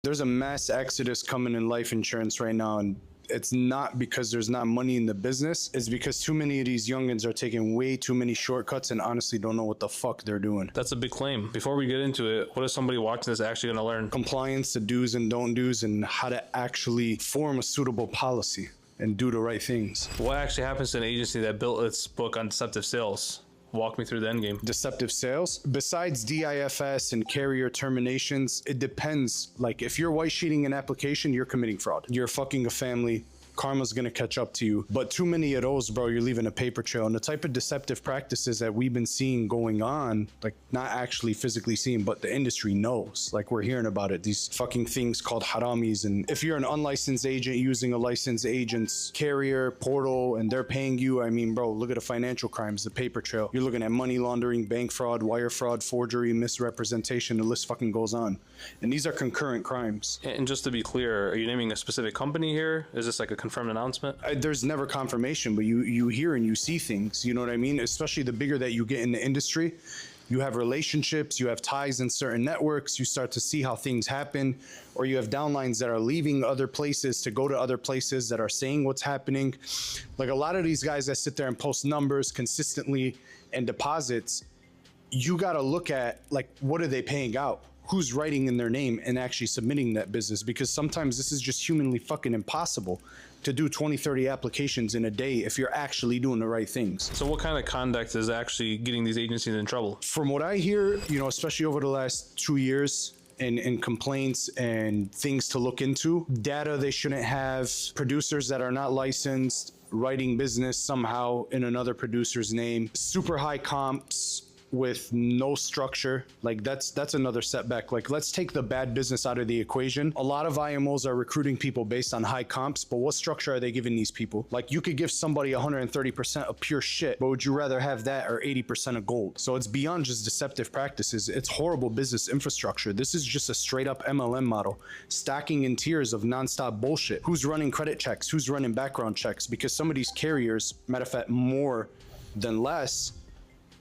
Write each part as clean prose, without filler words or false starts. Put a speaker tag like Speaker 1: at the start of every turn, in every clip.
Speaker 1: There's a mass exodus coming in life insurance right now, and it's not because there's not money in the business. It's because too many of these youngins are taking way too many shortcuts and honestly don't know what the fuck they're doing.
Speaker 2: That's a big claim. Before we get into it, what is somebody watching this actually going to learn?
Speaker 1: Compliance, the do's and don't do's, and how to actually form a suitable policy and do the right things.
Speaker 2: What actually happens to an agency that built its book on deceptive sales? Walk me through the end game.
Speaker 1: Deceptive sales. Besides DIFS and carrier terminations, it depends. Like if you're white sheeting an application, you're committing fraud. You're fucking a family. Karma's gonna catch up to you. But too many of those, bro, you're leaving a paper trail. And the type of deceptive practices that we've been seeing going on, like not actually physically seeing, but the industry knows. Like we're hearing about it. These fucking things called haramis. And if you're an unlicensed agent using a licensed agent's carrier portal and they're paying you, I mean, bro, look at the financial crimes, the paper trail. You're looking at money laundering, bank fraud, wire fraud, forgery, misrepresentation. The list fucking goes on. And these are concurrent crimes.
Speaker 2: And just to be clear, are you naming a specific company here? Is this like a confirmed announcement?
Speaker 1: There's never confirmation, but you hear and you see things, you know what I mean? Especially the bigger that you get in the industry, you have relationships, you have ties in certain networks, you start to see how things happen, or you have downlines that are leaving other places to go to other places that are saying what's happening. Like a lot of these guys that sit there and post numbers consistently and deposits, you got to look at like, what are they paying out? Who's writing in their name and actually submitting that business, because sometimes this is just humanly fucking impossible to do 20, 30 applications in a day if you're actually doing the right things.
Speaker 2: So what kind of conduct is actually getting these agencies in trouble?
Speaker 1: From what I hear, you know, especially over the last 2 years, and complaints and things to look into, data they shouldn't have, producers that are not licensed, writing business somehow in another producer's name, super high comps with no structure. Like that's another setback. Like let's take the bad business out of the equation. A lot of IMOs are recruiting people based on high comps, but what structure are they giving these people? Like you could give somebody 130% of pure shit, but would you rather have that or 80% of gold? So it's beyond just deceptive practices. It's horrible business infrastructure. This is just a straight up MLM model, stacking in tiers of nonstop bullshit. Who's running credit checks? Who's running background checks? Because some of these carriers, matter of fact, more than less,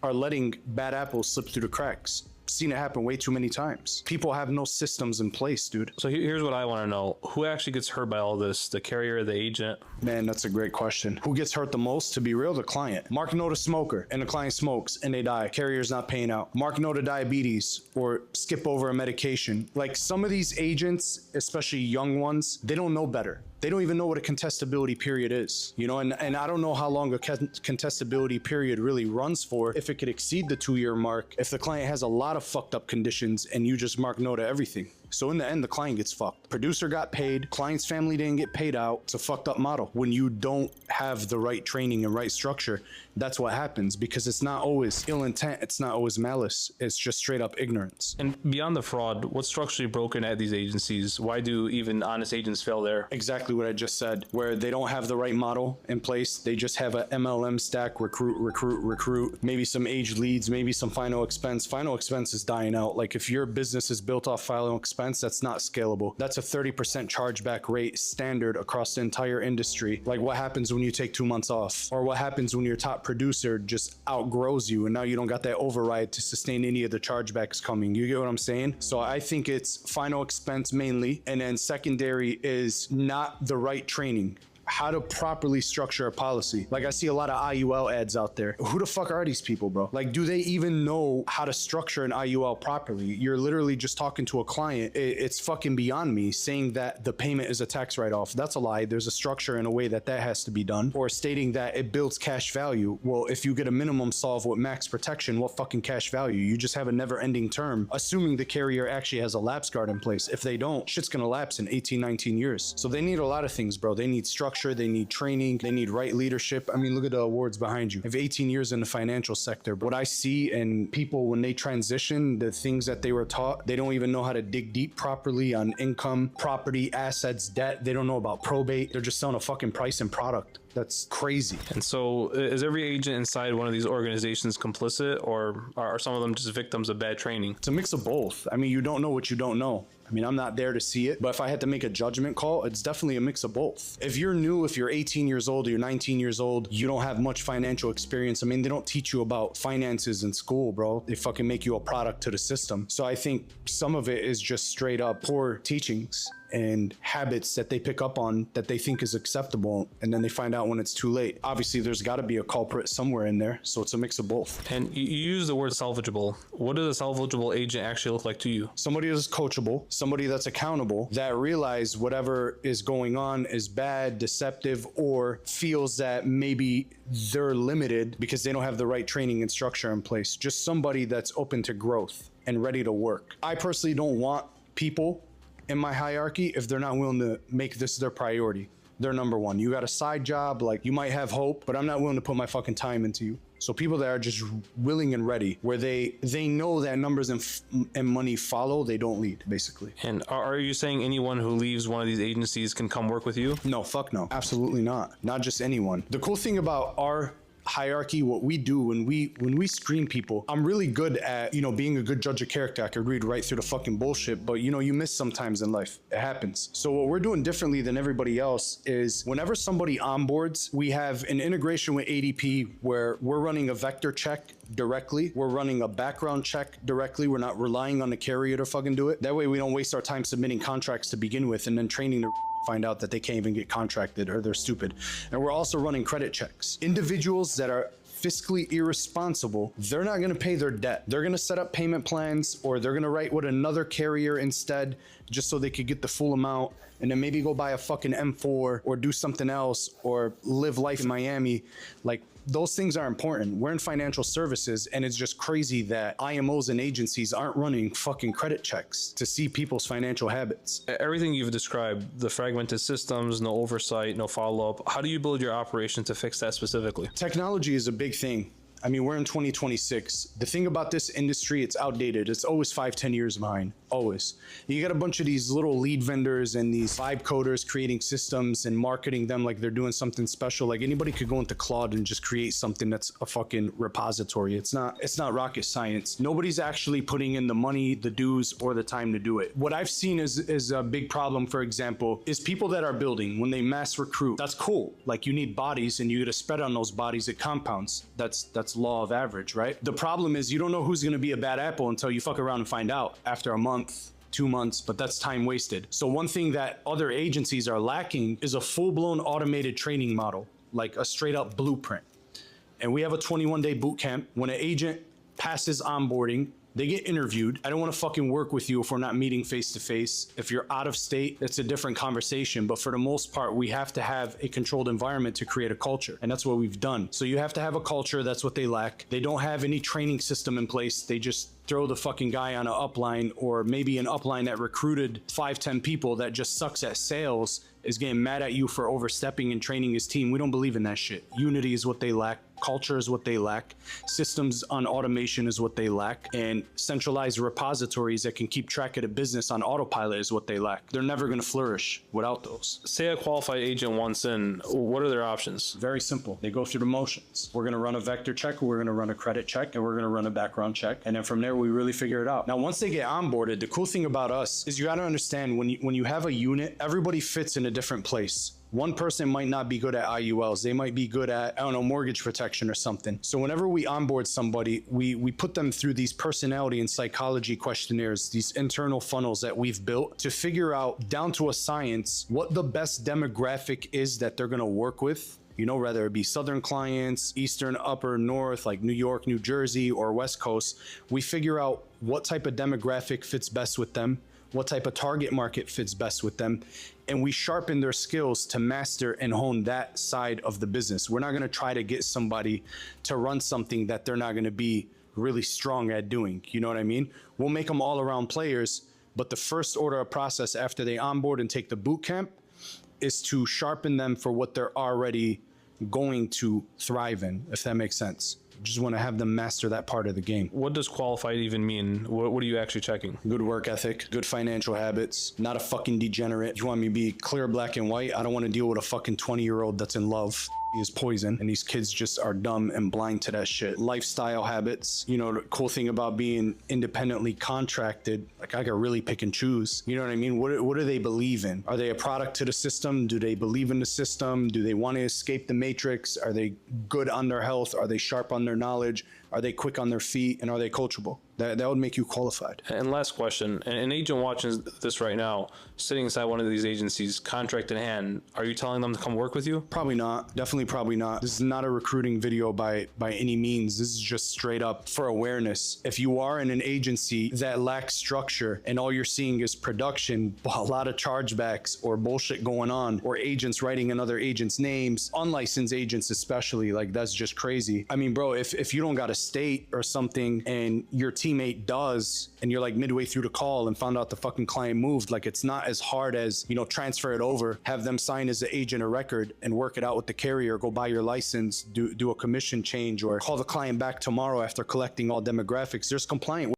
Speaker 1: are letting bad apples slip through the cracks. Seen it happen way too many times. People have no systems in place, dude.
Speaker 2: So here's what I want to know. Who actually gets hurt by all this? The carrier, the agent?
Speaker 1: Man, that's a great question. Who gets hurt the most? To be real, the client. Mark Note a smoker and the client smokes and they die. Carrier's not paying out. Mark Note a diabetes or skip over a medication. Like some of these agents, especially young ones, they don't know better. They don't even know what a contestability period is, you know, and I don't know how long a contestability period really runs for, if it could exceed the 2-year mark, if the client has a lot of fucked up conditions and you just mark no to everything. So in the end, the client gets fucked. Producer got paid, client's family didn't get paid out. It's a fucked up model. When you don't have the right training and right structure, that's what happens, because it's not always ill intent, it's not always malice, it's just straight up ignorance.
Speaker 2: And beyond the fraud, what's structurally broken at these agencies? Why do even honest agents fail there?
Speaker 1: Exactly what I just said, where they don't have the right model in place. They just have a MLM stack, recruit, maybe some aged leads, maybe some final expense. Final expense is dying out. Like if your business is built off final expense, that's not scalable. That's a 30% chargeback rate standard across the entire industry. Like what happens when you take 2 months off? Or what happens when your top producer just outgrows you and now you don't got that override to sustain any of the chargebacks coming? You get what I'm saying? So I think it's final expense mainly, and then secondary is not the right training. How to properly structure a policy. Like I see a lot of IUL ads out there. Who the fuck are these people, bro? Like, do they even know how to structure an IUL properly? You're literally just talking to a client. It's fucking beyond me saying that the payment is a tax write-off. That's a lie. There's a structure and a way that has to be done. Or stating that it builds cash value. Well, if you get a minimum solve with max protection, what fucking cash value? You just have a never-ending term, assuming the carrier actually has a lapse guard in place. If they don't, shit's gonna lapse in 18, 19 years. So they need a lot of things, bro. They need structure. They need training, they need right leadership. I mean, look at the awards behind you. I have 18 years in the financial sector. What I see in people when they transition, the things that they were taught, they don't even know how to dig deep properly on income, property, assets, debt. They don't know about probate. They're just selling a fucking price and product. That's crazy.
Speaker 2: And so is every agent inside one of these organizations complicit, or are some of them just victims of bad training?
Speaker 1: It's a mix of both. I mean, you don't know what you don't know. I mean, I'm not there to see it, but if I had to make a judgment call, it's definitely a mix of both. If you're new, if you're 18 years old or you're 19 years old, you don't have much financial experience. I mean, they don't teach you about finances in school, bro. They fucking make you a product to the system. So I think some of it is just straight up poor teachings and habits that they pick up on that they think is acceptable, and then they find out when it's too late. Obviously, there's got to be a culprit somewhere in there, so it's a mix of both.
Speaker 2: And you use the word salvageable. What does a salvageable agent actually look like to you?
Speaker 1: Somebody that's coachable, somebody that's accountable, that realize whatever is going on is bad, deceptive, or feels that maybe they're limited because they don't have the right training and structure in place. Just somebody that's open to growth and ready to work. I personally don't want people in my hierarchy if they're not willing to make this their priority. They're number one. You got a side job, like you might have hope, but I'm not willing to put my fucking time into you. So people that are just willing and ready, where they know that numbers and money follow, they don't lead, basically.
Speaker 2: And are you saying anyone who leaves one of these agencies can come work with you?
Speaker 1: No, fuck no. Absolutely not. Not just anyone. The cool thing about our hierarchy, what we do when we screen people, I'm really good at, being a good judge of character. I could read right through the fucking bullshit, but you miss sometimes in life. It happens. So what we're doing differently than everybody else is whenever somebody onboards, we have an integration with ADP where we're running a vector check directly. We're running a background check directly. We're not relying on the carrier to fucking do it. That way we don't waste our time submitting contracts to begin with and then training the find out that they can't even get contracted or they're stupid. And we're also running credit checks. Individuals that are fiscally irresponsible, they're not going to pay their debt. They're going to set up payment plans, or they're going to write with another carrier instead, just so they could get the full amount, and then maybe go buy a fucking M4 or do something else or live life in Miami. Like, those things are important. We're in financial services, and it's just crazy that IMOs and agencies aren't running fucking credit checks to see people's financial habits.
Speaker 2: Everything you've described, the fragmented systems, no oversight, no follow-up, how do you build your operation to fix that specifically?
Speaker 1: Technology is a big thing. I mean, we're in 2026. The thing about this industry, it's outdated. It's always 5-10 years behind, always. You got a bunch of these little lead vendors and these vibe coders creating systems and marketing them like they're doing something special. Like anybody could go into Claude and just create something that's a fucking repository. It's not rocket science. Nobody's actually putting in the money, the dues, or the time to do it. What I've seen is a big problem, for example, is people that are building, when they mass recruit, that's cool. Like you need bodies and you get a spread on those bodies, it compounds. That's law of average, right? The problem is you don't know who's going to be a bad apple until you fuck around and find out after a month, 2 months, but that's time wasted. So one thing that other agencies are lacking is a full-blown automated training model, like a straight up blueprint. And we have a 21-day boot camp. When an agent passes onboarding, they get interviewed. I don't want to fucking work with you if we're not meeting face to face. If you're out of state, it's a different conversation. But for the most part, we have to have a controlled environment to create a culture. And that's what we've done. So you have to have a culture. That's what they lack. They don't have any training system in place. They just throw the fucking guy on an upline, or maybe an upline that recruited 5-10 people that just sucks at sales is getting mad at you for overstepping and training his team. We don't believe in that shit. Unity is what they lack. Culture is what they lack. Systems on automation is what they lack. And centralized repositories that can keep track of the business on autopilot is what they lack. They're never going to flourish without those.
Speaker 2: Say a qualified agent wants in, what are their options?
Speaker 1: Very simple. They go through the motions. We're going to run a vector check, we're going to run a credit check, and we're going to run a background check. And then from there, we really figure it out. Now, once they get onboarded, the cool thing about us is you got to understand when you have a unit, everybody fits in a different place. One person might not be good at IULs. They might be good at, mortgage protection or something. So whenever we onboard somebody, we put them through these personality and psychology questionnaires, these internal funnels that we've built to figure out down to a science what the best demographic is that they're going to work with. Whether it be Southern clients, Eastern, Upper, North, like New York, New Jersey, or West Coast. We figure out what type of demographic fits best with them, what type of target market fits best with them, and we sharpen their skills to master and hone that side of the business. We're not going to try to get somebody to run something that they're not going to be really strong at doing. You know what I mean? We'll make them all around players, but the first order of process after they onboard and take the boot camp is to sharpen them for what they're already going to thrive in, if that makes sense. Just want to have them master that part of the game.
Speaker 2: What does qualified even mean? What are you actually checking?
Speaker 1: Good work ethic, good financial habits, not a fucking degenerate. You want me to be clear, black and white? I don't want to deal with a fucking 20-year-old that's in love. is poison, and these kids just are dumb and blind to that shit. Lifestyle habits, you know, the cool thing about being independently contracted, like I can really pick and choose. You know what I mean? What do they believe in? Are they a product to the system? Do they believe in the system? Do they want to escape the matrix? Are they good on their health? Are they sharp on their knowledge? Are they quick on their feet? And are they coachable? That would make you qualified.
Speaker 2: And last question, an agent watching this right now, sitting inside one of these agencies, contract in hand, are you telling them to come work with you?
Speaker 1: Probably not. Definitely probably not. This is not a recruiting video by any means. This is just straight up for awareness. If you are in an agency that lacks structure and all you're seeing is production, a lot of chargebacks or bullshit going on, or agents writing another agent's names, unlicensed agents especially, like that's just crazy. I mean, bro, if you don't got a state or something and your teammate does, and you're like midway through the call and found out the fucking client moved, like it's not as hard as, you know, transfer it over, have them sign as an agent of record and work it out with the carrier, go buy your license, do a commission change, or call the client back tomorrow after collecting all demographics. There's compliant